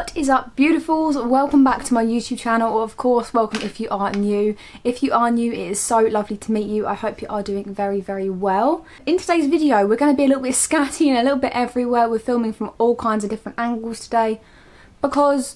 What is up, beautifuls? Welcome back to my YouTube channel, or of course welcome if you are new. If you are new, it is so lovely to meet you. I hope you are doing very well. In today's video we're going to be a little bit scatty and a little bit everywhere. We're filming from all kinds of different angles today because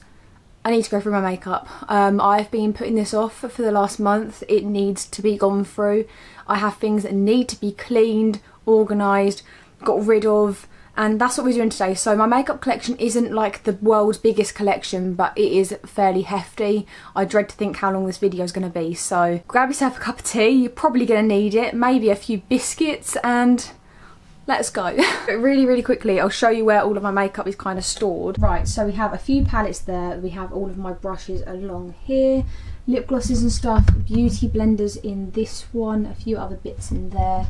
I need to go through my makeup. I've been putting this off for the last month. It needs to be gone through. I have things that need to be cleaned, organised, got rid of, and that's what we're doing today. So my makeup collection isn't like the world's biggest collection, but it is fairly hefty. I dread to think how long this video is going to be. So grab yourself a cup of tea, you're probably going to need it, maybe a few biscuits, and let's go. Really quickly, I'll show you where all of my makeup is kind of stored. Right, so we have a few palettes there. We have all of my brushes along here, lip glosses and stuff, beauty blenders in this one, a few other bits in there.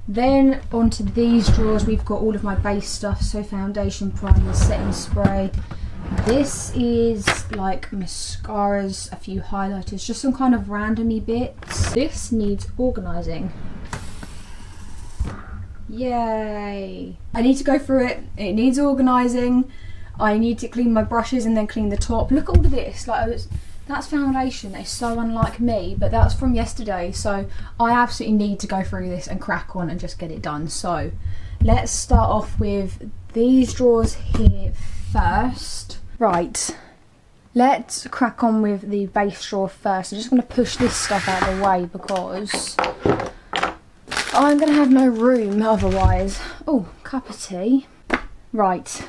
Then onto these drawers we've got all of my base stuff, so foundation, primer, setting spray. This is like mascaras, a few highlighters, just some kind of randomy bits. This needs organising. Yay! I need to go through it. It needs organising. I need to clean my brushes and then clean the top. Look at all of this. That's foundation. It's so unlike me, but that's from yesterday. So I absolutely need to go through this and crack on and just get it done. So let's start off with these drawers here first. Right, let's crack on with the base drawer first. I'm just going to push this stuff out of the way because I'm going to have no room otherwise. Oh, cup of tea. Right,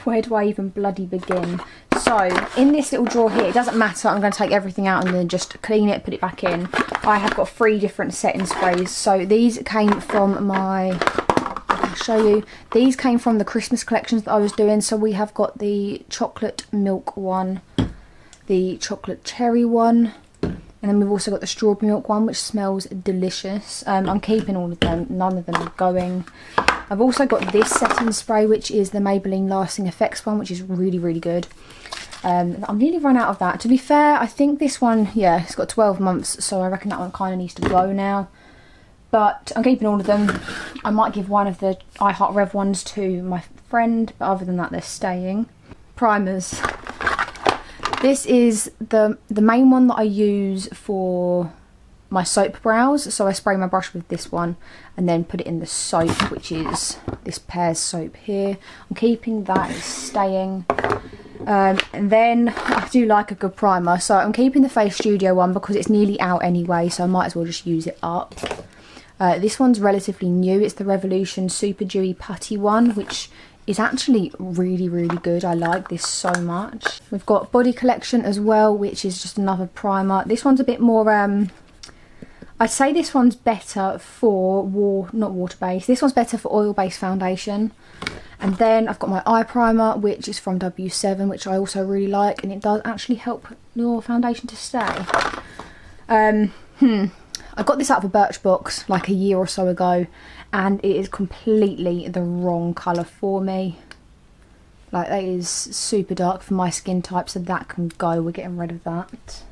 where do I even bloody begin? So in this little drawer here, it doesn't matter, I'm going to take everything out and then just clean it, put it back in. I have got 3 different setting sprays. So these came from my, I'll show you, these came from the Christmas collections that I was doing. So we have got the chocolate milk one, the chocolate cherry one, and then we've also got the strawberry milk one, which smells delicious. I'm keeping all of them, none of them are going. I've also got this setting spray, which is the Maybelline Lasting Effects one, which is really good. I'm nearly run out of that. To be fair, I think this one, yeah, it's got 12 months, so I reckon that one kind of needs to go now. But I'm keeping all of them. I might give one of the I Heart Rev ones to my friend, but other than that, they're staying. Primers. This is the main one that I use for my soap brows. So I spray my brush with this one and then put it in the soap, which is this Pear's soap here. I'm keeping that, it's staying. And then I do like a good primer, so I'm keeping the Face Studio one because it's nearly out anyway, so I might as well just use it up. This one's relatively new. It's the Revolution Super Dewy Putty one, which is actually really good. I like this so much. We've got Body Collection as well, which is just another primer. This one's a bit more I'd say this one's better for not water-based. This one's better for oil-based foundation. And then I've got my eye primer, which is from W7, which I also really like, and it does actually help your foundation to stay. I got this out of a Birchbox like a year or so ago, and it is completely the wrong colour for me. Like, that is super dark for my skin type, so that can go. We're getting rid of that.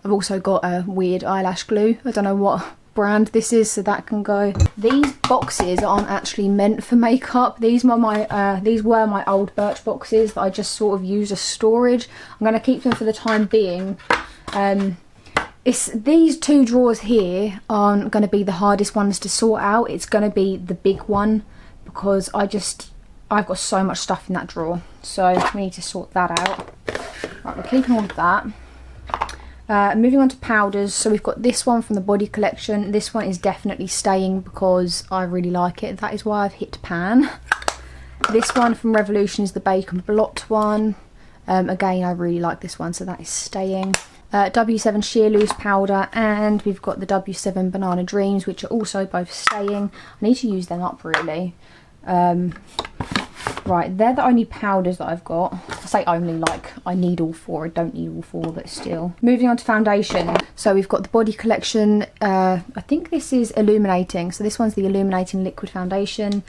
I've also got a weird eyelash glue. I don't know what brand this is, so that can go. These boxes aren't actually meant for makeup. These were my old Birch boxes that I just sort of use as storage. I'm going to keep them for the time being. These 2 drawers here aren't going to be the hardest ones to sort out. It's going to be the big one because I've got so much stuff in that drawer, so we need to sort that out. Right, we're keeping all of that. Moving on to powders, so we've got this one from the Body Collection. This one is definitely staying because I really like it. That is why I've hit pan. This one from Revolution is the Bacon Blot one. Again, I really like this one, so that is staying. W7 Sheer Loose Powder, and we've got the W7 Banana Dreams, which are also both staying. I need to use them up really. Right, they're the only powders that I've got. I say only, like I need all 4. I don't need all 4, but still. Moving on to foundation. So we've got the Body Collection. I think this is Illuminating. So this one's the Illuminating Liquid Foundation.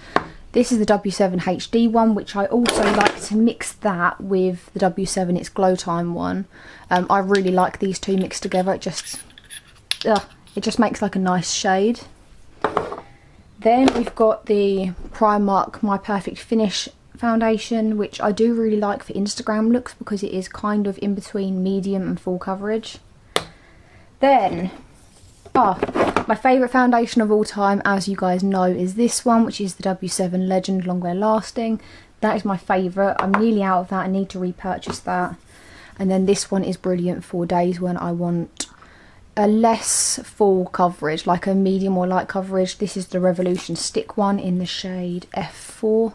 This is the W7 HD one, which I also like to mix that with the W7 It's Glow Time one. I really like these 2 mixed together. It just makes like a nice shade. Then we've got the Primark My Perfect Finish foundation, which I do really like for Instagram looks because it is kind of in between medium and full coverage. Then, my favourite foundation of all time, as you guys know, is this one, which is the W7 Legend Longwear Lasting. That is my favourite. I'm nearly out of that. I need to repurchase that. And then this one is brilliant for days when I want a less full coverage, like a medium or light coverage. This is the Revolution Stick one in the shade F4.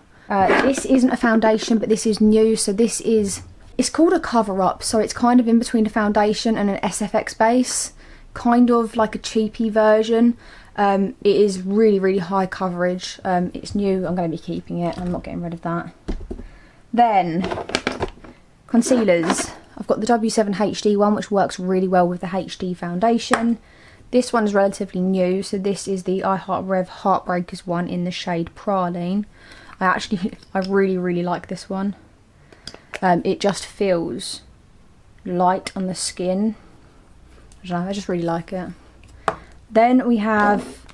This isn't a foundation, but this is new. So this is, it's called a cover up. So it's kind of in between a foundation and an SFX base. Kind of like a cheapy version. It is really, really high coverage. It's new. I'm going to be keeping it. I'm not getting rid of that. Then, concealers. I've got the W7 HD one, which works really well with the HD foundation. This one is relatively new. So this is the I Heart Rev Heartbreakers one in the shade Praline. I really, really like this one. It just feels light on the skin. I don't know, I just really like it. Then we have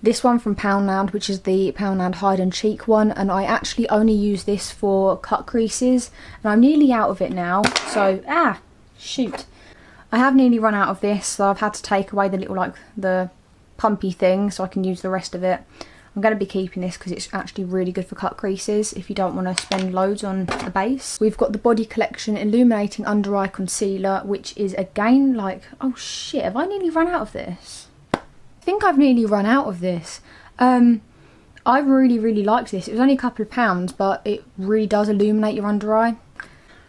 this one from Poundland, which is the Poundland Hide and Cheek one, and I actually only use this for cut creases, and I'm nearly out of it now. So, shoot. I have nearly run out of this, so I've had to take away the little, like, the pumpy thing so I can use the rest of it. I'm going to be keeping this because it's actually really good for cut creases if you don't want to spend loads on the base. We've got the Body Collection Illuminating Under Eye Concealer, which is again like, oh shit, have I nearly run out of this? I think I've nearly run out of this. I really, really liked this. It was only a couple of pounds, but it really does illuminate your under eye.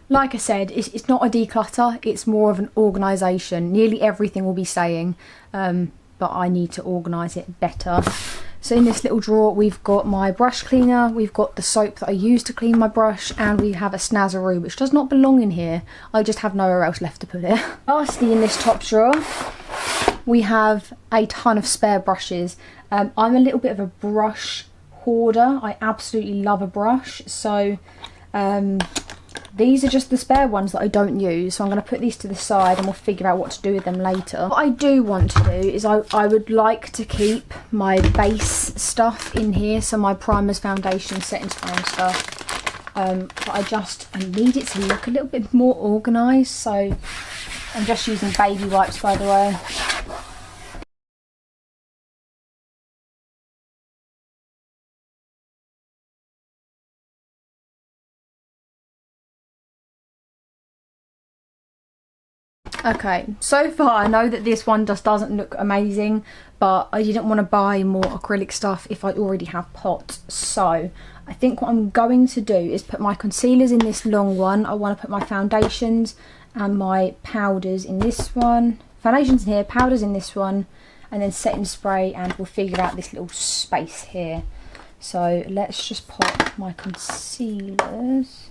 Like I said, it's not a declutter, it's more of an organisation. Nearly everything will be saying, but I need to organise it better. So in this little drawer we've got my brush cleaner, we've got the soap that I use to clean my brush, and we have a Snazzaroo, which does not belong in here. I just have nowhere else left to put it. Lastly, in this top drawer we have a ton of spare brushes. I'm a little bit of a brush hoarder. I absolutely love a brush, so these are just the spare ones that I don't use, so I'm going to put these to the side and we'll figure out what to do with them later. What I do want to do is I would like to keep my base stuff in here, so my primers, foundation, setting spray and stuff. But I need it to look a little bit more organised, so I'm just using baby wipes, by the way. Okay, so far I know that this one just doesn't look amazing, but I didn't want to buy more acrylic stuff if I already have pots. So I think what I'm going to do is put my concealers in this long one. I want to put my foundations and my powders in this one. Foundations in here, powders in this one, and then setting spray, and we'll figure out this little space here. So let's just pop my concealers.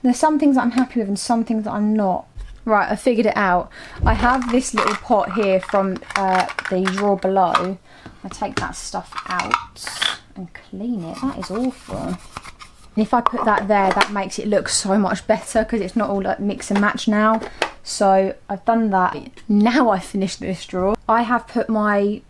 There's some things that I'm happy with and some things that I'm not. Right, I figured it out. I have this little pot here from the drawer below. I take that stuff out and clean it. That is awful. And if I put that there, that makes it look so much better because it's not all like mix and match now. So I've done that. Now I've finished this drawer. I have put my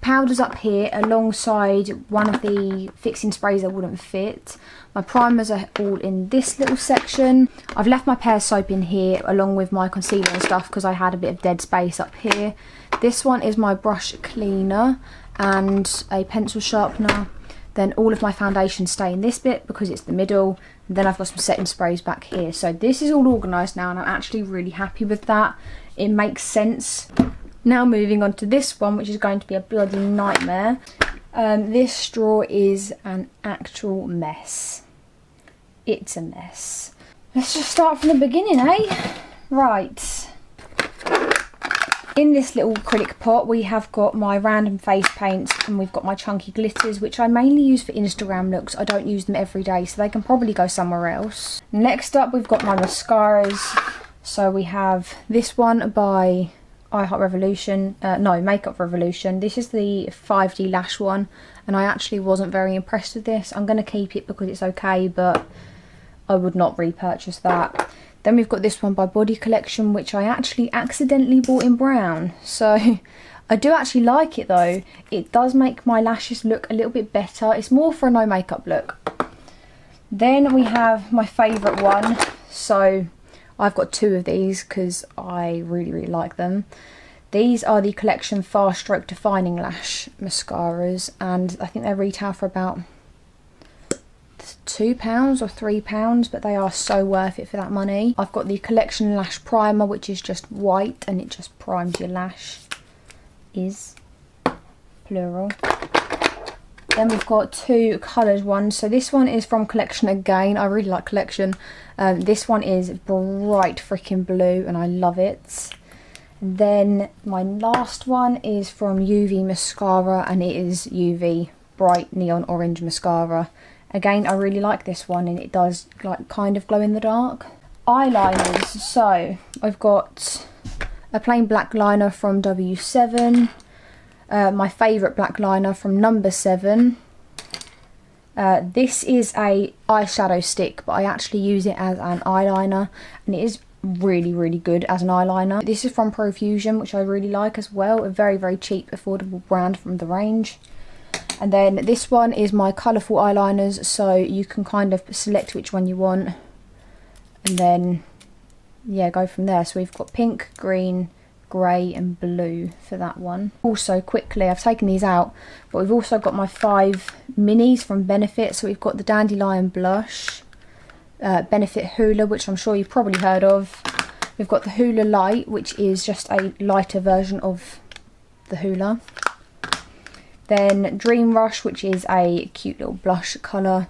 powders up here alongside one of the fixing sprays that wouldn't fit. My primers are all in this little section. I've left my pear soap in here along with my concealer and stuff because I had a bit of dead space up here. This one is my brush cleaner and a pencil sharpener. Then all of my foundations stay in this bit because it's the middle. And then I've got some setting sprays back here. So this is all organised now and I'm actually really happy with that. It makes sense. Now moving on to this one, which is going to be a bloody nightmare. This drawer is an actual mess. It's a mess. Let's just start from the beginning, eh? Right. In this little acrylic pot, we have got my random face paints and we've got my chunky glitters, which I mainly use for Instagram looks. I don't use them every day, so they can probably go somewhere else. Next up, we've got my mascaras. So we have this one by Makeup Revolution. This is the 5D lash one, and I actually wasn't very impressed with this. I'm going to keep it because it's okay, but I would not repurchase that. Then we've got this one by Body Collection, which I actually accidentally bought in brown. So I do actually like it though. It does make my lashes look a little bit better. It's more for a no makeup look. Then we have my favourite one. So I've got two of these because I really like them. These are the Collection Fast Stroke Defining Lash Mascaras, and I think they retail for about £2 or £3, but they are so worth it for that money. I've got the Collection Lash Primer, which is just white and it just primes your lash. Is plural. Then we've got two coloured ones. So this one is from Collection again. I really like Collection. This one is bright freaking blue and I love it. And then my last one is from UV Mascara, and it is UV Bright Neon Orange Mascara. Again, I really like this one, and it does like kind of glow in the dark. Eyeliners. So I've got a plain black liner from W7. My favourite black liner from number 7. This is a eyeshadow stick, but I actually use it as an eyeliner, and it is really good as an eyeliner. This is from Profusion, which I really like as well. A very cheap, affordable brand from the range. And then this one is my colourful eyeliners, so you can kind of select which one you want, and then yeah, go from there. So we've got pink, green, grey and blue for that one. Also quickly, I've taken these out, but we've also got my 5 minis from Benefit. So we've got the Dandelion Blush, Benefit Hoola, which I'm sure you've probably heard of. We've got the Hoola Light, which is just a lighter version of the Hoola. Then Dream Rush, which is a cute little blush colour.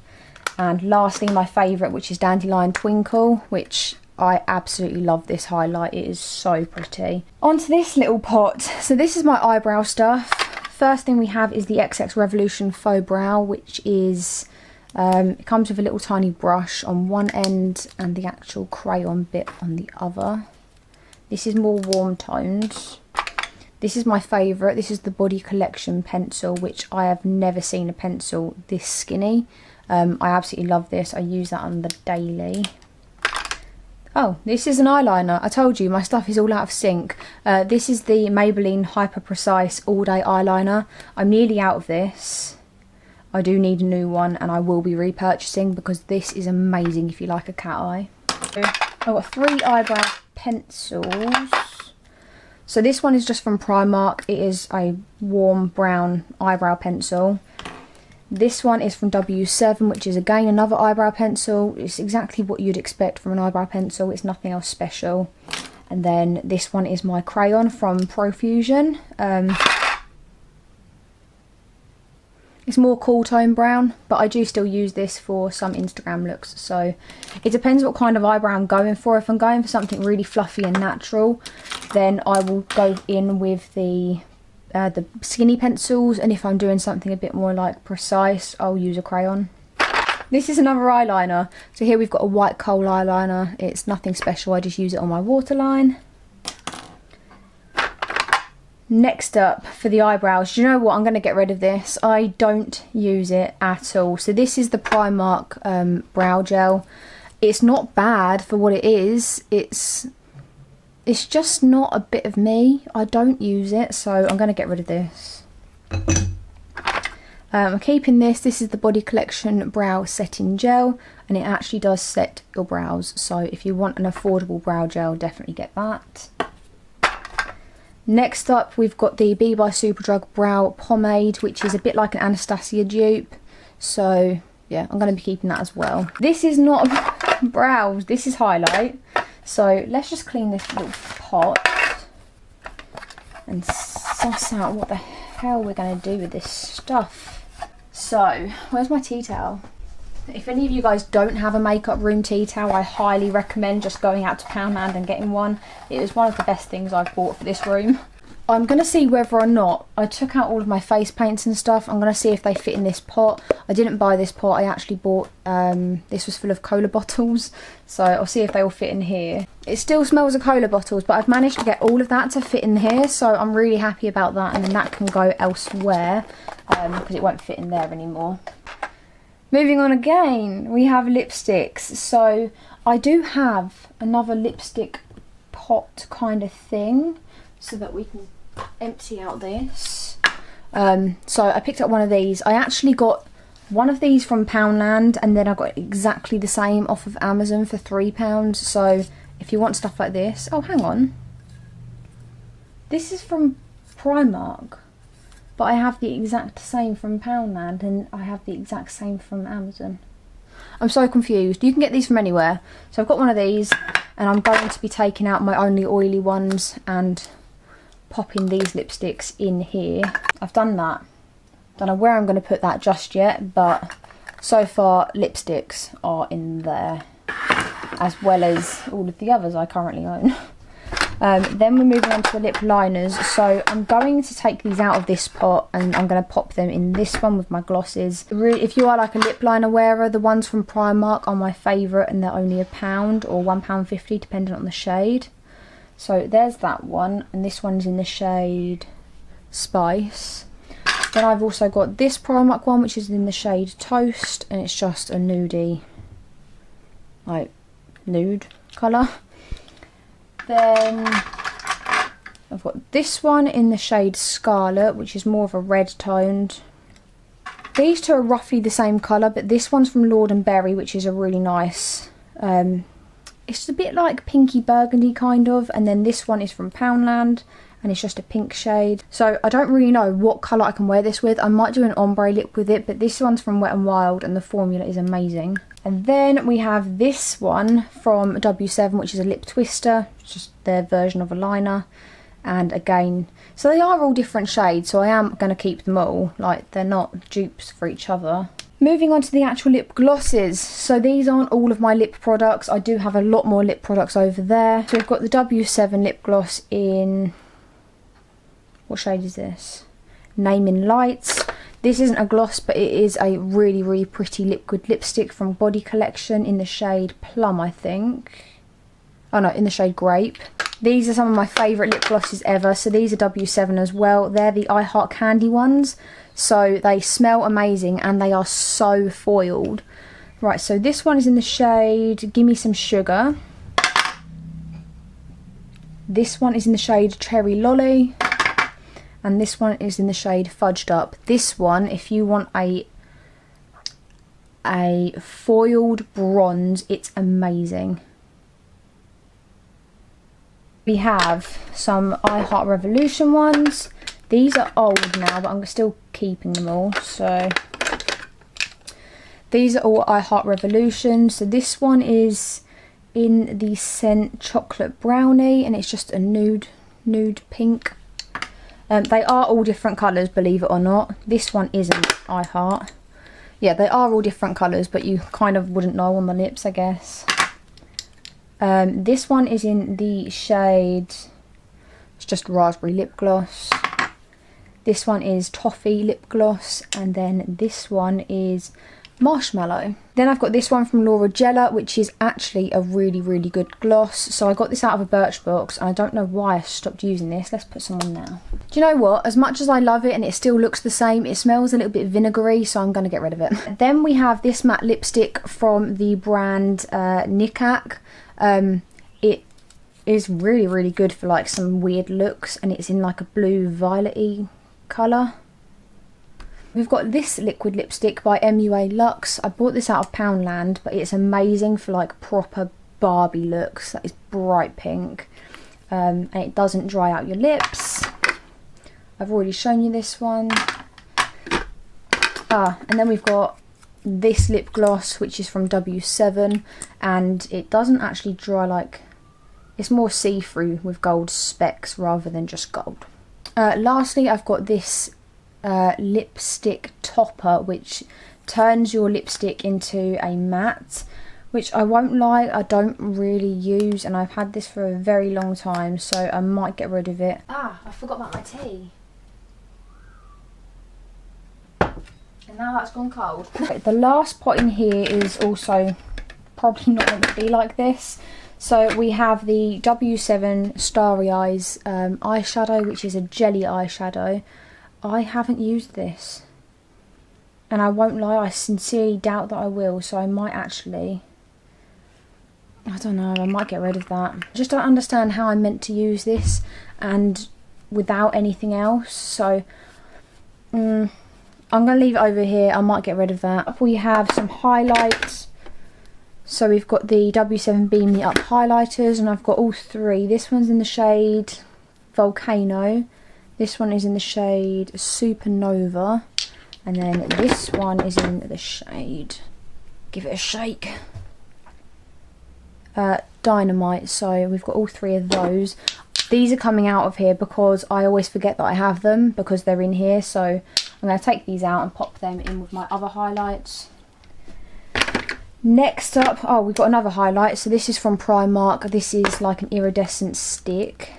And lastly, my favourite, which is Dandelion Twinkle, which I absolutely love this highlight. It is so pretty. Onto this little pot. So this is my eyebrow stuff. First thing we have is the XX Revolution Faux Brow, which is, it comes with a little tiny brush on one end and the actual crayon bit on the other. This is more warm toned. This is my favourite. This is the Body Collection pencil, which I have never seen a pencil this skinny. I absolutely love this. I use that on the daily. Oh, this is an eyeliner. I told you, my stuff is all out of sync. This is the Maybelline Hyper Precise All Day Eyeliner. I'm nearly out of this. I do need a new one, and I will be repurchasing because this is amazing if you like a cat eye. I've got 3 eyebrow pencils. So this one is just from Primark. It is a warm brown eyebrow pencil. This one is from W7, which is again another eyebrow pencil. It's exactly what you'd expect from an eyebrow pencil. It's nothing else special. And then this one is my crayon from Profusion. It's more cool tone brown, but I do still use this for some Instagram looks. So it depends what kind of eyebrow I'm going for. If I'm going for something really fluffy and natural, then I will go in with the skinny pencils, and if I'm doing something a bit more like precise, I'll use a crayon. This is another eyeliner. So here we've got a white coal eyeliner. It's nothing special, I just use it on my waterline. Next up for the eyebrows, you know what, I'm going to get rid of this. I don't use it at all. So this is the Primark Brow Gel. It's not bad for what it is. It's just not a bit of me. I don't use it, so I'm going to get rid of this. I'm keeping this. This is the Body Collection Brow Setting Gel, and it actually does set your brows. So if you want an affordable brow gel, definitely get that. Next up, we've got the Be by Superdrug Brow Pomade, which is a bit like an Anastasia dupe. So yeah, I'm going to be keeping that as well. This is not brows, this is highlight. So let's just clean this little pot and suss out what the hell we're going to do with this stuff. So, where's my tea towel? If any of you guys don't have a makeup room tea towel, I highly recommend just going out to Poundland and getting one. It is one of the best things I've bought for this room. I'm going to see whether or not, I took out all of my face paints and stuff. I'm going to see if they fit in this pot. I didn't buy this pot, I actually bought, this was full of cola bottles. So I'll see if they all fit in here. It still smells of cola bottles, but I've managed to get all of that to fit in here. So I'm really happy about that, and then that can go elsewhere because it won't fit in there anymore. Moving on again, we have lipsticks. So I do have another lipstick pot kind of thing so that we can empty out this. So I picked up one of these. I actually got one of these from Poundland, and then I got exactly the same off of Amazon for £3. So if you want stuff like this, oh hang on, this is from Primark, but I have the exact same from Poundland and I have the exact same from Amazon. I'm so confused. You can get these from anywhere. So I've got one of these, and I'm going to be taking out my only oily ones and popping these lipsticks in here. I've done that. Don't know where I'm going to put that just yet, but so far lipsticks are in there, as well as all of the others I currently own. Then we're moving on to the lip liners. So I'm going to take these out of this pot and I'm going to pop them in this one with my glosses. Really, if you are like a lip liner wearer, the ones from Primark are my favourite, and they're only £1 or £1.50 depending on the shade. So there's that one, and this one's in the shade Spice. Then I've also got this Primark one, which is in the shade Toast, and it's just a nudie, like nude colour. Then I've got this one in the shade Scarlet, which is more of a red toned. These two are roughly the same colour, but this one's from Lord & Berry, which is a really nice, it's a bit like pinky burgundy kind of, and then this one is from Poundland, and it's just a pink shade. So I don't really know what colour I can wear this with. I might do an ombre lip with it, but this one's from Wet n Wild and the formula is amazing. And then we have this one from W7, which is a lip twister. It's just their version of a liner. And again, so they are all different shades, so I am going to keep them all. Like, they're not dupes for each other. Moving on to the actual lip glosses. So these aren't all of my lip products. I do have a lot more lip products over there. So we've got the W7 lip gloss in... what shade is this? Naming Lights. This isn't a gloss, but it is a really, really pretty liquid lipstick from Body Collection in the shade Plum, I think. Oh no, in the shade Grape. These are some of my favourite lip glosses ever. So these are W7 as well. They're the I Heart Candy ones. So they smell amazing and they are so foiled. Right, so this one is in the shade Gimme Some Sugar. This one is in the shade Cherry Lolly. And this one is in the shade Fudged Up. This one, if you want a foiled bronze, it's amazing. We have some I Heart Revolution ones. These are old now, but I'm still keeping them all. So these are all I Heart Revolution. So this one is in the scent Chocolate Brownie, and it's just a nude pink. They are all different colours, believe it or not. This one isn't I Heart. Yeah, they are all different colours, but you kind of wouldn't know on the lips, I guess. This one is in the shade, it's just Raspberry Lip Gloss. This one is Toffee Lip Gloss, and then this one is Marshmallow. Then I've got this one from Laura Geller, which is actually a really, really good gloss. So I got this out of a Birchbox, and I don't know why I stopped using this. Let's put some on now. Do you know what? As much as I love it and it still looks the same, it smells a little bit vinegary, so I'm going to get rid of it. Then we have this matte lipstick from the brand Nikak. It is really, really good for like some weird looks, and it's in like a blue violet-y colour. We've got this liquid lipstick by MUA Luxe. I bought this out of Poundland, but it's amazing for like proper Barbie looks. That is bright pink, and it doesn't dry out your lips. I've already shown you this one. And then we've got this lip gloss, which is from W7, and it doesn't actually dry, like, it's more see-through with gold specks rather than just gold. Lastly, I've got this lipstick topper, which turns your lipstick into a matte which I won't lie, I don't really use, and I've had this for a very long time, so I might get rid of it. Ah, I forgot about my tea. And now that's gone cold. The last pot in here is also probably not meant to be like this. So we have the W7 Starry Eyes eyeshadow, which is a jelly eyeshadow. I haven't used this, and I won't lie, I sincerely doubt that I will, so I might actually, I don't know, I might get rid of that. I just don't understand how I'm meant to use this and without anything else, so I'm going to leave it over here. I might get rid of that. We have some highlights. So we've got the W7 Beam Me Up highlighters, and I've got all three. This one's in the shade Volcano. This one is in the shade Supernova. And then this one is in the shade, give it a shake, Dynamite. So we've got all three of those. These are coming out of here because I always forget that I have them because they're in here. So I'm going to take these out and pop them in with my other highlights. Next up, oh, we've got another highlight. So this is from Primark. This is like an iridescent stick.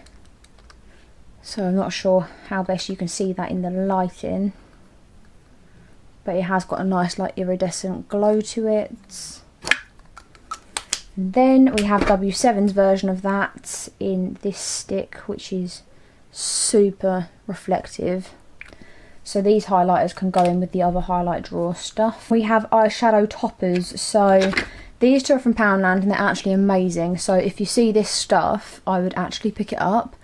So I'm not sure how best you can see that in the lighting, but it has got a nice like iridescent glow to it. And then we have W7's version of that in this stick, which is super reflective. So these highlighters can go in with the other highlight drawer stuff. We have Eyeshadow Toppers. So these two are from Poundland and they're actually amazing. So if you see this stuff, I would actually pick it up.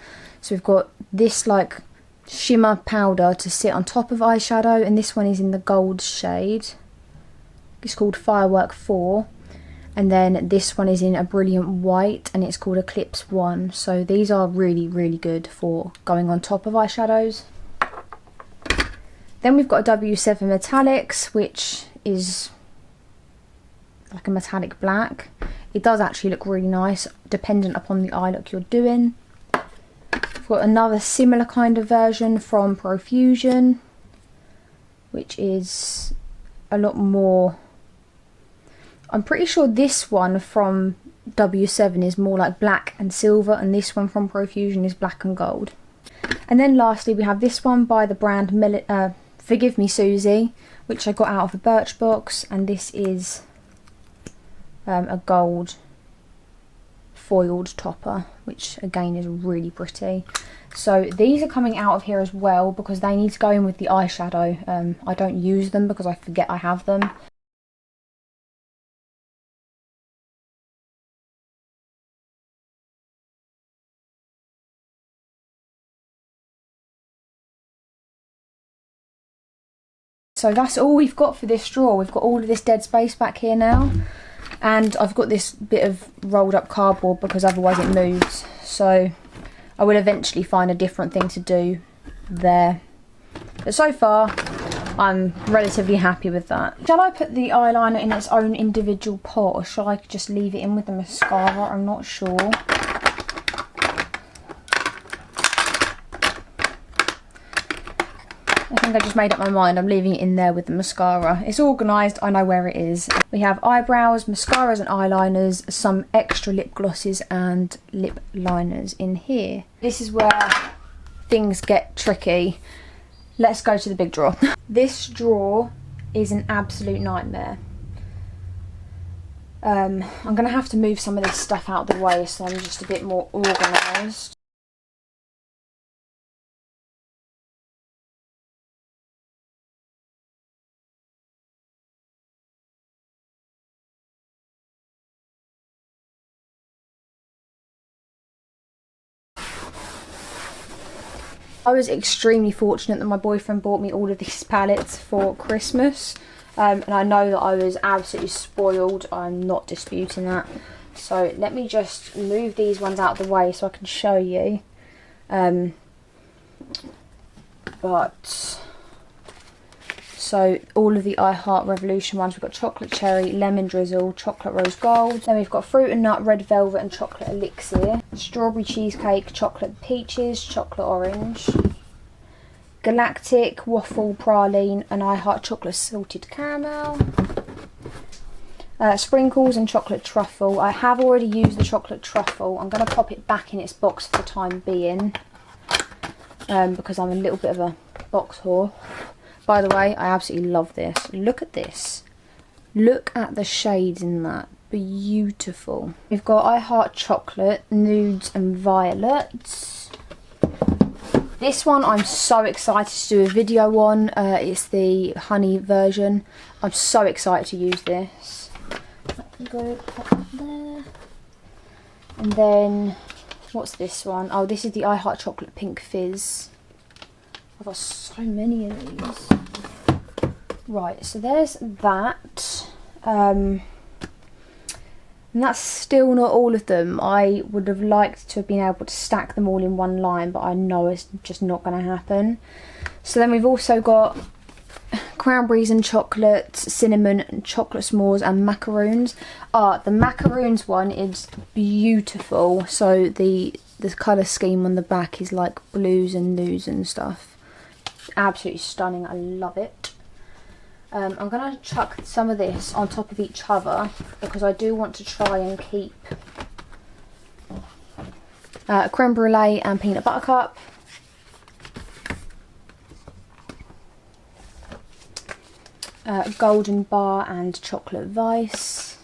So we've got this like shimmer powder to sit on top of eyeshadow, and this one is in the gold shade. It's called Firework 4. And then this one is in a brilliant white and it's called Eclipse 1. So these are really, really good for going on top of eyeshadows. Then we've got a W7 Metallics, which is like a metallic black. It does actually look really nice, dependent upon the eye look you're doing. We've got another similar kind of version from Profusion, which is a lot more, I'm pretty sure this one from W7 is more like black and silver, and this one from Profusion is black and gold. And then lastly we have this one by the brand Forgive Me Susie, which I got out of a Birchbox, and this is a gold foiled topper, which again is really pretty. So these are coming out of here as well because they need to go in with the eyeshadow. I don't use them because I forget I have them. So that's all we've got for this drawer. We've got all of this dead space back here now, and I've got this bit of rolled up cardboard because otherwise it moves. So I will eventually find a different thing to do there. But so far I'm relatively happy with that. Shall I put the eyeliner in its own individual pot, or shall I just leave it in with the mascara? I'm not sure. I think I just made up my mind. I'm leaving it in there with the mascara. It's organised, I know where it is. We have eyebrows, mascaras and eyeliners, some extra lip glosses and lip liners in here. This is where things get tricky. Let's go to the big drawer. This drawer is an absolute nightmare. I'm going to have to move some of this stuff out of the way so I'm just a bit more organised. I was extremely fortunate that my boyfriend bought me all of these palettes for Christmas, and I know that I was absolutely spoiled. I'm not disputing that. So let me just move these ones out of the way so I can show you. So all of the I Heart Revolution ones, we've got chocolate cherry, lemon drizzle, chocolate rose gold. Then we've got fruit and nut, red velvet and chocolate elixir. Strawberry cheesecake, chocolate peaches, chocolate orange. Galactic, waffle praline and I Heart chocolate salted caramel. Sprinkles and chocolate truffle. I have already used the chocolate truffle. I'm going to pop it back in its box for the time being, because I'm a little bit of a box whore. By the way, I absolutely love this. Look at this. Look at the shades in that. Beautiful. We've got I Heart Chocolate, Nudes and Violets. This one I'm so excited to do a video on. It's the honey version. I'm so excited to use this. That can go up there. And then, what's this one? Oh, this is the I Heart Chocolate Pink Fizz. I've got so many of these. Right, so there's that. And that's still not all of them. I would have liked to have been able to stack them all in one line, but I know it's just not going to happen. So then we've also got cranberries and chocolate, cinnamon and chocolate s'mores and macaroons. The macaroons one is beautiful. So the colour scheme on the back is like blues and nudes and stuff. Absolutely stunning. I love it. I'm going to chuck some of this on top of each other because I do want to try and keep creme brulee and peanut butter cup. Golden bar and chocolate vice.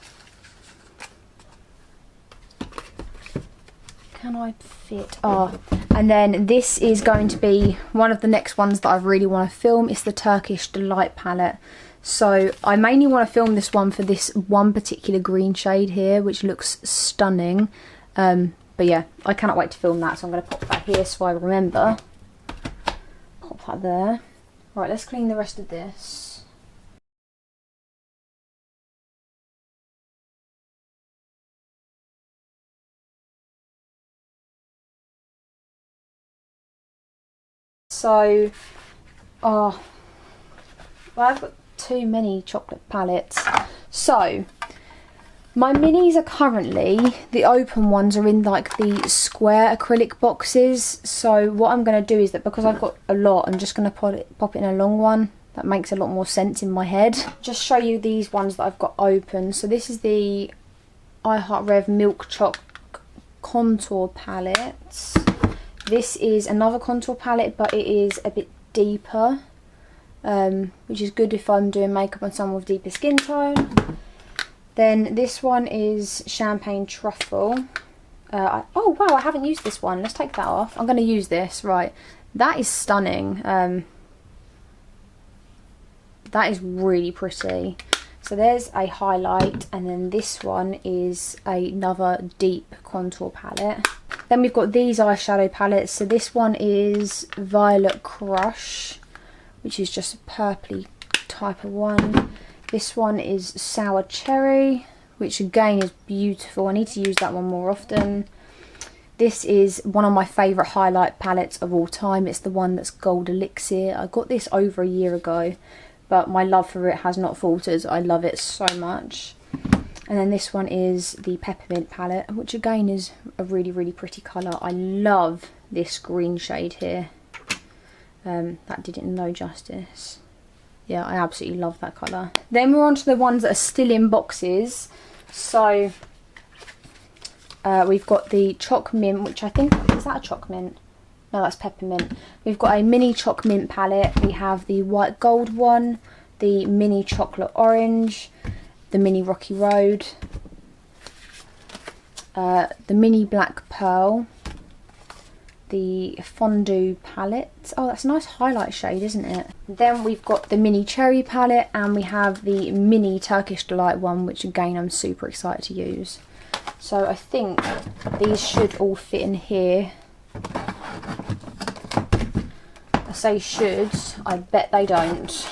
Can I fit? And then this is going to be one of the next ones that I really want to film. It's the Turkish Delight palette. So I mainly want to film this one for this one particular green shade here, which looks stunning. But yeah, I cannot wait to film that. So I'm going to pop that here so I remember. Pop that there. Right, let's clean the rest of this. So, well, I've got too many chocolate palettes. So, my minis are currently, the open ones are in like the square acrylic boxes. So what I'm going to do is that because I've got a lot, I'm just going to pop it in a long one. That makes a lot more sense in my head. Just show you these ones that I've got open. So this is the I Heart Rev Milk Choc Contour Palette. This is another contour palette, but it is a bit deeper, which is good if I'm doing makeup on someone with deeper skin tone. Then this one is Champagne Truffle. Oh wow, I haven't used this one. Let's take that off. I'm going to use this. Right, that is stunning. That is really pretty. So there's a highlight, and then this one is another deep contour palette. Then we've got these eyeshadow palettes. So this one is Violet Crush, which is just a purpley type of one. This one is Sour Cherry, which again is beautiful. I need to use that one more often. This is one of my favourite highlight palettes of all time. It's the one that's Gold Elixir. I got this over a year ago, but my love for it has not faltered. I love it so much. And then this one is the Peppermint Palette, which again is a really, really pretty colour. I love this green shade here. That did it no justice. Yeah, I absolutely love that colour. Then we're on to the ones that are still in boxes. So we've got the Choc Mint, which I think, is that a Choc Mint? No, that's Peppermint. We've got a mini Choc Mint palette. We have the white gold one, the mini chocolate orange, the mini Rocky Road, the mini black pearl, the fondue palette. Oh, that's a nice highlight shade, isn't it? Then we've got the mini cherry palette, and we have the mini Turkish Delight one, which again I'm super excited to use. So I think these should all fit in here. I say should, I bet they don't.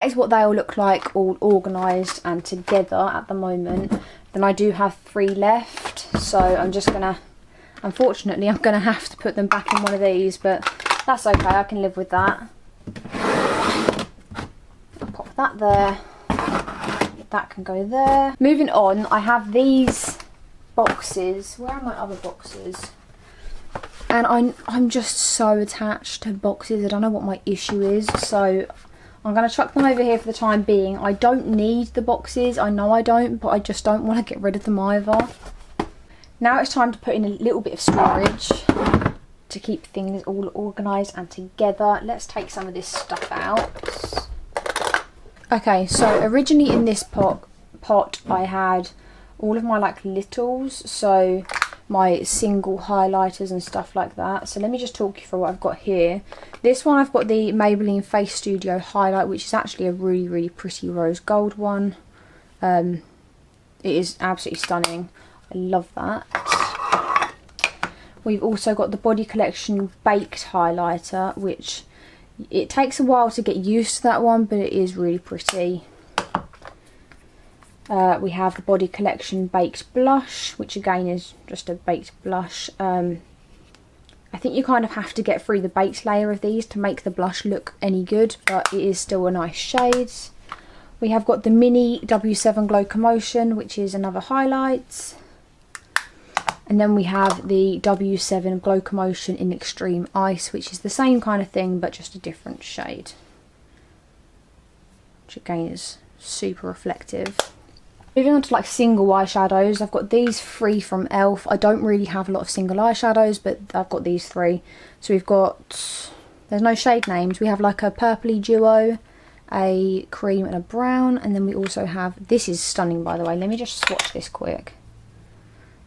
That is what they all look like, all organised and together at the moment. Then I do have 3 left, so I'm just gonna, unfortunately I'm gonna have to put them back in one of these, but that's okay, I can live with that. I'll pop that there, that can go there. Moving on, I have these boxes. Where are my other boxes? And I'm just so attached to boxes. I don't know what my issue is, so I'm going to chuck them over here for the time being. I don't need the boxes, I know I don't, but I just don't want to get rid of them either. Now it's time to put in a little bit of storage to keep things all organised and together. Let's take some of this stuff out. Okay, so originally in this pot I had all of my like littles, so my single highlighters and stuff like that. So let me just talk you through what I've got here. This one I've got the Maybelline Face Studio highlight, which is actually a really pretty rose gold one. It is absolutely stunning. I love that. We've also got the Body Collection Baked highlighter, which it takes a while to get used to that one, but it is really pretty. We have the Body Collection Baked Blush, which again is just a baked blush. I think you kind of have to get through the baked layer of these to make the blush look any good, but it is still a nice shade. We have got the Mini W7 Glow Commotion, which is another highlight. And then we have the W7 Glow Commotion in Extreme Ice, which is the same kind of thing, but just a different shade. Which again is super reflective. Moving on to like single eyeshadows, I've got these 3 from ELF. I don't really have a lot of single eyeshadows, but I've got these 3. So we've got, there's no shade names, we have like a purpley duo, a cream and a brown, and then we also have, this is stunning by the way, let me just swatch this quick.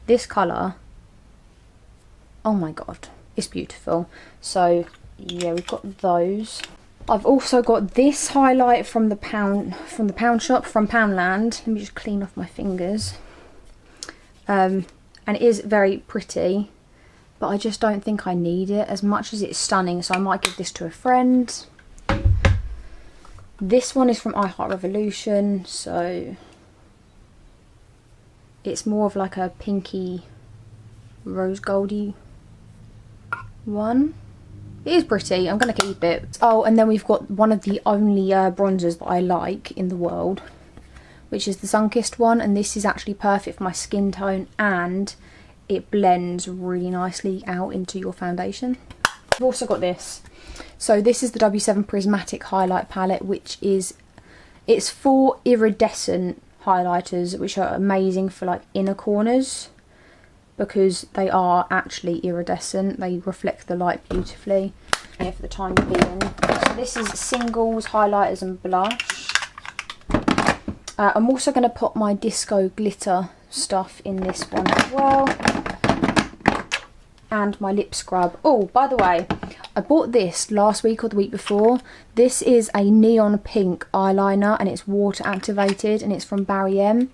This colour, oh my god, it's beautiful. So yeah, we've got those. I've also got this highlight from the pound shop, from Poundland. Let me just clean off my fingers. And it is very pretty, but I just don't think I need it as much as it's stunning, so I might give this to a friend. This one is from iHeart Revolution, so it's more of like a pinky rose goldy one. It is pretty, I'm going to keep it. Oh, and then we've got one of the only bronzers that I like in the world, which is the Sunkissed one, and this is actually perfect for my skin tone, and it blends really nicely out into your foundation. I've also got this. So this is the W7 Prismatic Highlight Palette, which is, it's 4 iridescent highlighters, which are amazing for like inner corners, because they are actually iridescent, they reflect the light beautifully. Here for the time being. So this is singles, highlighters and blush. I'm also going to put my disco glitter stuff in this one as well. And my lip scrub. Oh, by the way, I bought this last week or the week before. This is a neon pink eyeliner and it's water activated and it's from Barry M.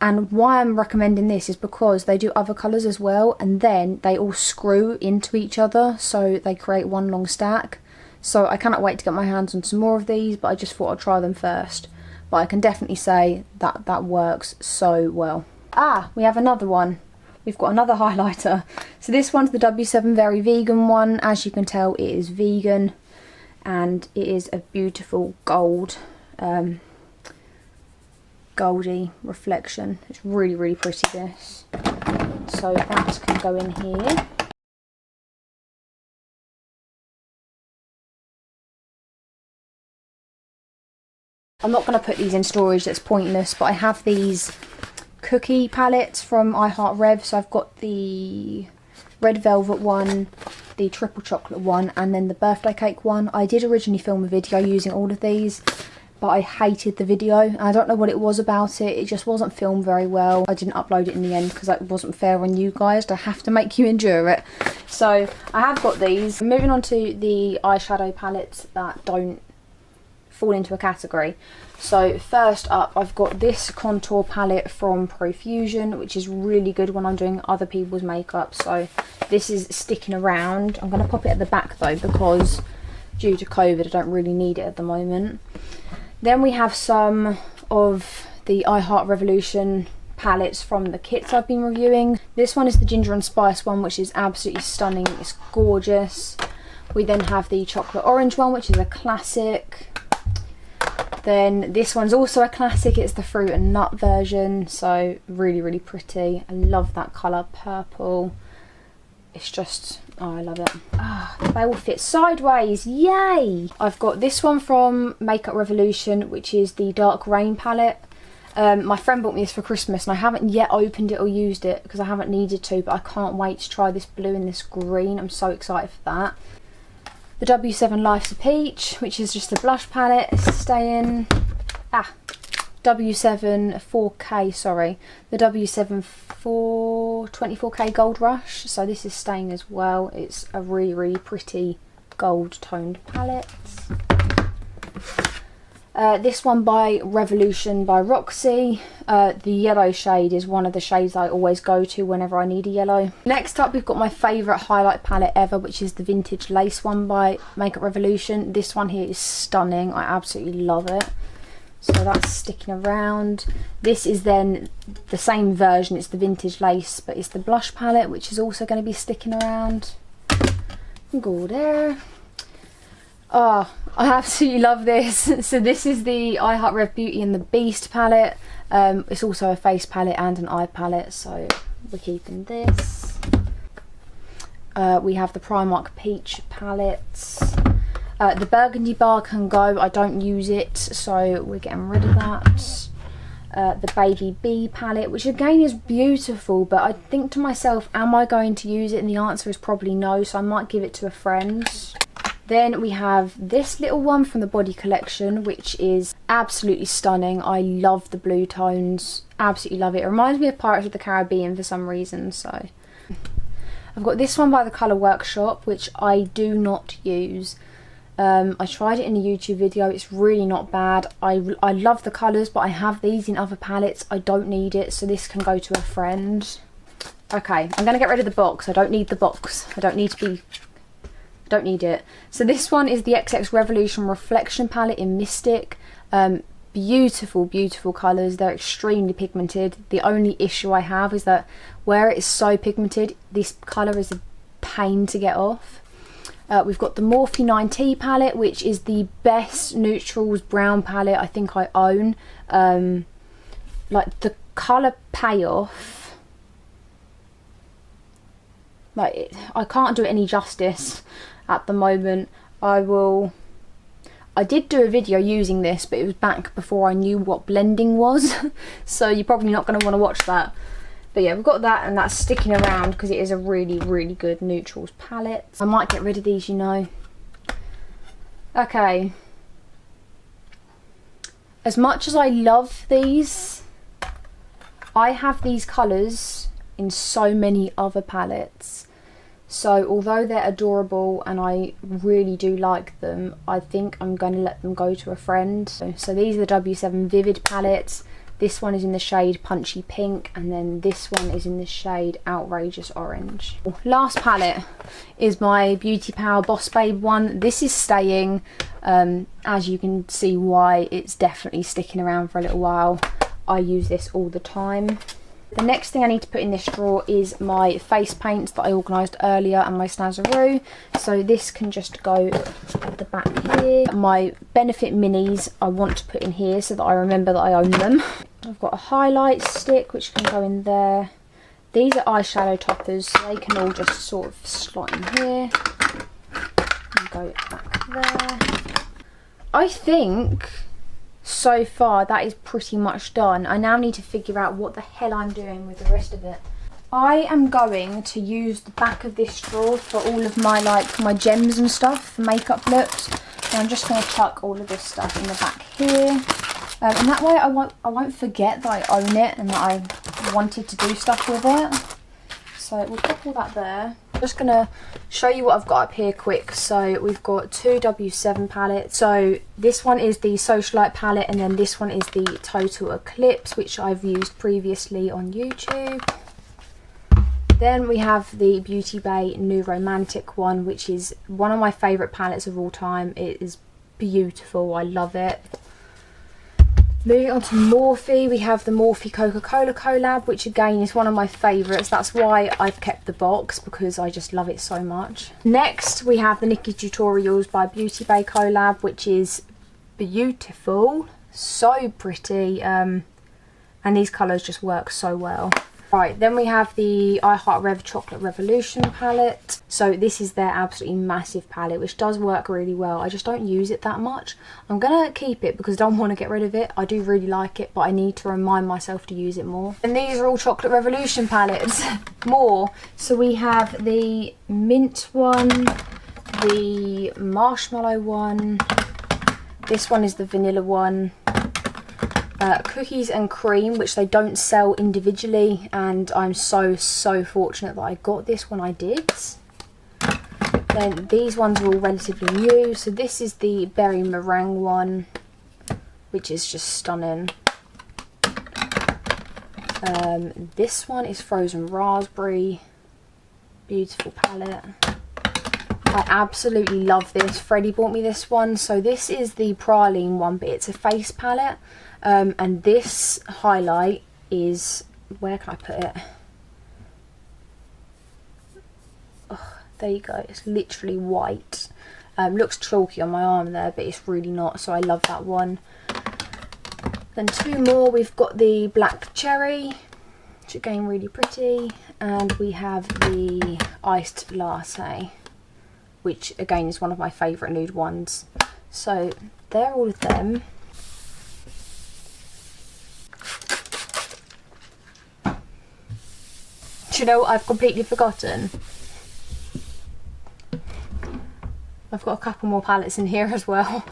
And why I'm recommending this is because they do other colours as well, and then they all screw into each other, so they create one long stack. So I cannot wait to get my hands on some more of these, but I just thought I'd try them first. But I can definitely say that that works so well. Ah, we have another one. We've got another highlighter. So this one's the W7 Very Vegan one. As you can tell, it is vegan, and it is a beautiful gold. Goldy reflection. It's really pretty, this. So that can go in here. I'm not going to put these in storage, that's pointless, but I have these cookie palettes from iHeart Rev. So I've got the red velvet one, the triple chocolate one, and then the birthday cake one. I did originally film a video using all of these, but I hated the video. I don't know what it was about it. It just wasn't filmed very well. I didn't upload it in the end because it wasn't fair on you guys to have to make you endure it. So I have got these. Moving on to the eyeshadow palettes that don't fall into a category. So first up, I've got this contour palette from Profusion, which is really good when I'm doing other people's makeup. So this is sticking around. I'm going to pop it at the back though, because due to COVID I don't really need it at the moment. Then we have some of the iHeart Revolution palettes from the kits I've been reviewing. This one is the Ginger and Spice one, which is absolutely stunning. It's gorgeous. We then have the chocolate orange one, which is a classic. Then this one's also a classic. It's the fruit and nut version. So really pretty. I love that colour, purple. It's just, Oh, I love it. Ah, they all fit sideways. Yay! I've got this one from Makeup Revolution, which is the Dark Rain palette. My friend bought me this for Christmas and I haven't yet opened it or used it because I haven't needed to, but I can't wait to try this blue and this green. I'm so excited for that. The W7 Life's a Peach, which is just a blush palette. It's staying. W7 4K, sorry. The W7 24K Gold Rush. So this is staying as well. It's a really, really pretty gold toned palette. This one by Revolution by Roxy. The yellow shade is one of the shades I always go to whenever I need a yellow. Next up we've got my favourite highlight palette ever, which is the Vintage Lace one by Makeup Revolution. This one here is stunning. I absolutely love it. So that's sticking around. This is then the same version. It's the Vintage Lace, but it's the blush palette, which is also going to be sticking around. Go there. Oh, I absolutely love this. So this is the I Heart Rev Beauty and the Beast palette. It's also a face palette and an eye palette, so we're keeping this. We have the Primark Peach palettes. The Burgundy bar can go. I don't use it, so we're getting rid of that. The Baby B palette, which again is beautiful, but I think to myself, am I going to use it? And the answer is probably no, so I might give it to a friend. Then we have this little one from the Body Collection, which is absolutely stunning. I love the blue tones, absolutely love it. It reminds me of Pirates of the Caribbean for some reason. So I've got this one by the Colour Workshop, which I do not use. I tried it in a YouTube video. It's really not bad. I love the colours, but I have these in other palettes. I don't need it, so this can go to a friend. Okay, I'm going to get rid of the box. I don't need the box. I don't need it. So this one is the XX Revolution Reflection palette in Mystic. Beautiful, beautiful colours. They're extremely pigmented. The only issue I have is that where it is so pigmented, this colour is a pain to get off. We've got the Morphe 9T palette, which is the best neutrals brown palette I think I own. Like the colour payoff, like I can't do it any justice at the moment. I did do a video using this, but it was back before I knew what blending was. So you're probably not going to want to watch that. But yeah, we've got that, and that's sticking around because it is a really, really good neutrals palette. I might get rid of these, you know. Okay. As much as I love these, I have these colours in so many other palettes. So although they're adorable and I really do like them, I think I'm going to let them go to a friend. So these are the W7 Vivid palettes. This one is in the shade Punchy Pink, and then this one is in the shade Outrageous Orange. Last palette is my Beauty Power Boss Babe one. This is staying, as you can see why it's definitely sticking around for a little while. I use this all the time. The next thing I need to put in this drawer is my face paints that I organised earlier and my Snazaroo. So this can just go at the back here. My Benefit Minis I want to put in here so that I remember that I own them. I've got a highlight stick which can go in there. These are eyeshadow toppers, so they can all just sort of slot in here and go back there. I think so far that is pretty much done. I now need to figure out what the hell I'm doing with the rest of it. I am going to use the back of this drawer for all of my my gems and stuff, for makeup looks. And I'm just going to chuck all of this stuff in the back here. And that way I won't forget that I own it and that I wanted to do stuff with it. So we'll pop all that there. I'm just going to show you what I've got up here quick. So we've got two W7 palettes. So this one is the Socialite palette, and then this one is the Total Eclipse, which I've used previously on YouTube. Then we have the Beauty Bay New Romantic one, which is one of my favourite palettes of all time. It is beautiful. I love it. Moving on to Morphe, we have the Morphe Coca-Cola collab, which again is one of my favourites. That's why I've kept the box, because I just love it so much. Next, we have the Nikki Tutorials by Beauty Bay collab, which is beautiful, so pretty, and these colours just work so well. Right, then we have the I Heart Rev Chocolate Revolution palette. So this is their absolutely massive palette, which does work really well. I just don't use it that much. I'm going to keep it because I don't want to get rid of it. I do really like it, but I need to remind myself to use it more. And these are all Chocolate Revolution palettes. More. So we have the mint one, the marshmallow one. This one is the vanilla one. Cookies and cream, which they don't sell individually, and I'm so fortunate that I got this when I did. Then these ones are all relatively new. So this is the berry meringue one, which is just stunning. This one is frozen raspberry. Beautiful palette. I absolutely love this. Freddie bought me this one. So this is the praline one, but it's a face palette. And this highlight is, where can I put it? Oh, there you go. It's literally white. Looks chalky on my arm there, but it's really not. So I love that one. Then two more. We've got the black cherry, which again really pretty. And we have the iced latte, which again is one of my favourite nude ones. So they're all of them. Do you know what I've completely forgotten? I've got a couple more palettes in here as well.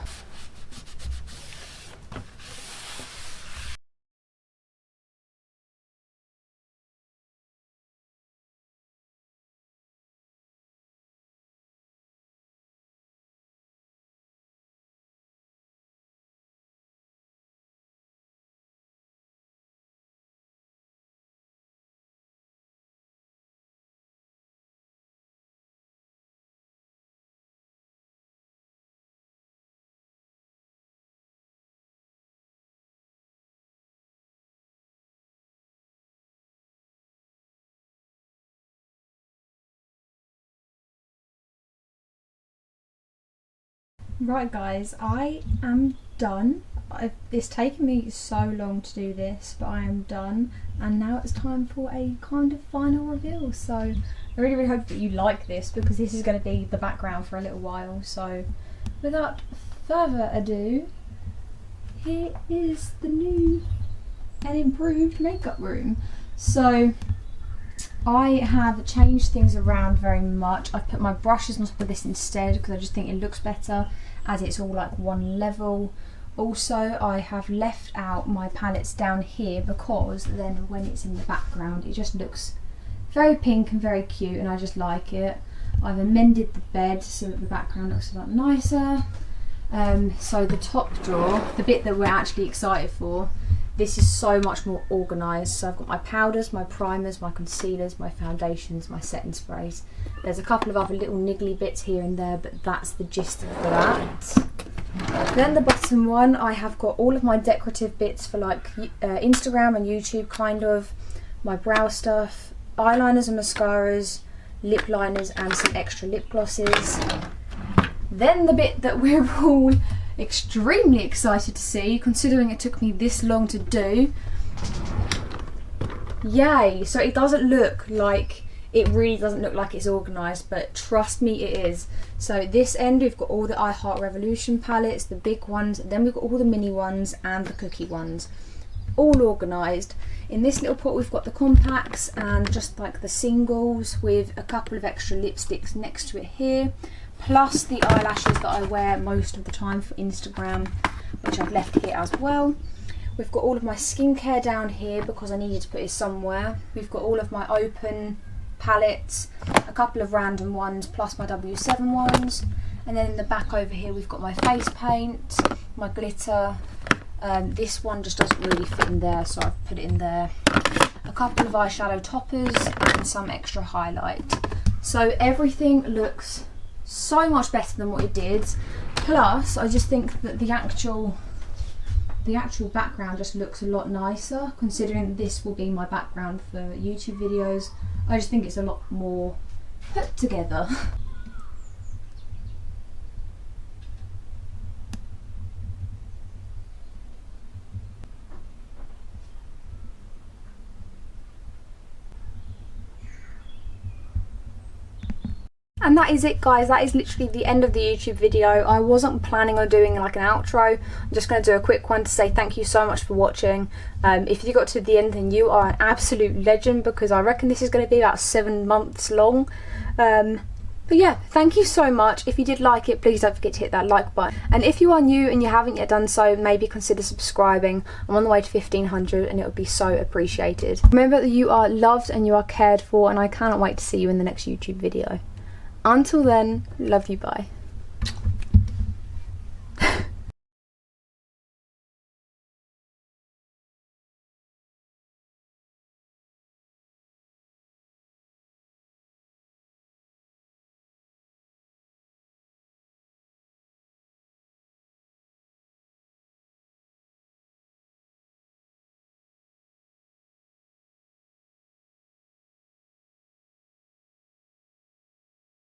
Right guys, I am done. It's taken me so long to do this, but I am done, and now it's time for a kind of final reveal. So I really hope that you like this, because this is going to be the background for a little while. So without further ado, here is the new and improved makeup room. So I have changed things around very much. I've put my brushes on top of this instead, because I just think it looks better as it's all like one level. Also, I have left out my palettes down here, because then when it's in the background it just looks very pink and very cute, and I just like it. I've amended the bed so that the background looks a lot nicer. So the top drawer, the bit that we're actually excited for, this is so much more organised. So I've got my powders, my primers, my concealers, my foundations, my setting sprays. There's a couple of other little niggly bits here and there, but that's the gist of that. Then the bottom one, I have got all of my decorative bits for like Instagram and YouTube kind of, my brow stuff, eyeliners and mascaras, lip liners and some extra lip glosses. Then the bit that we're all extremely excited to see, considering it took me this long to do. Yay! So it doesn't look like, it really doesn't look like it's organised, but trust me, it is. So this end we've got all the I Heart Revolution palettes, the big ones, then we've got all the mini ones and the cookie ones, all organised. In this little pot we've got the compacts and just like the singles, with a couple of extra lipsticks next to it here, plus the eyelashes that I wear most of the time for Instagram, which I've left here as well. We've got all of my skincare down here because I needed to put it somewhere. We've got all of my open palettes, a couple of random ones, plus my W7 ones. And then in the back over here we've got my face paint, my glitter. This one just doesn't really fit in there, so I've put it in there. A couple of eyeshadow toppers and some extra highlight. So everything looks so much better than what it did. Plus, I just think that the actual background just looks a lot nicer, considering this will be my background for YouTube videos. I just think it's a lot more put together. And that is it, guys. That is literally the end of the YouTube video. I wasn't planning on doing like an outro. I'm just going to do a quick one to say thank you so much for watching. If you got to the end, then you are an absolute legend, because I reckon this is going to be about 7 months long. But yeah, thank you so much. If you did like it, please don't forget to hit that like button. And if you are new and you haven't yet done so, maybe consider subscribing. I'm on the way to 1500 and it would be so appreciated. Remember that you are loved and you are cared for, and I cannot wait to see you in the next YouTube video. Until then, love you, bye.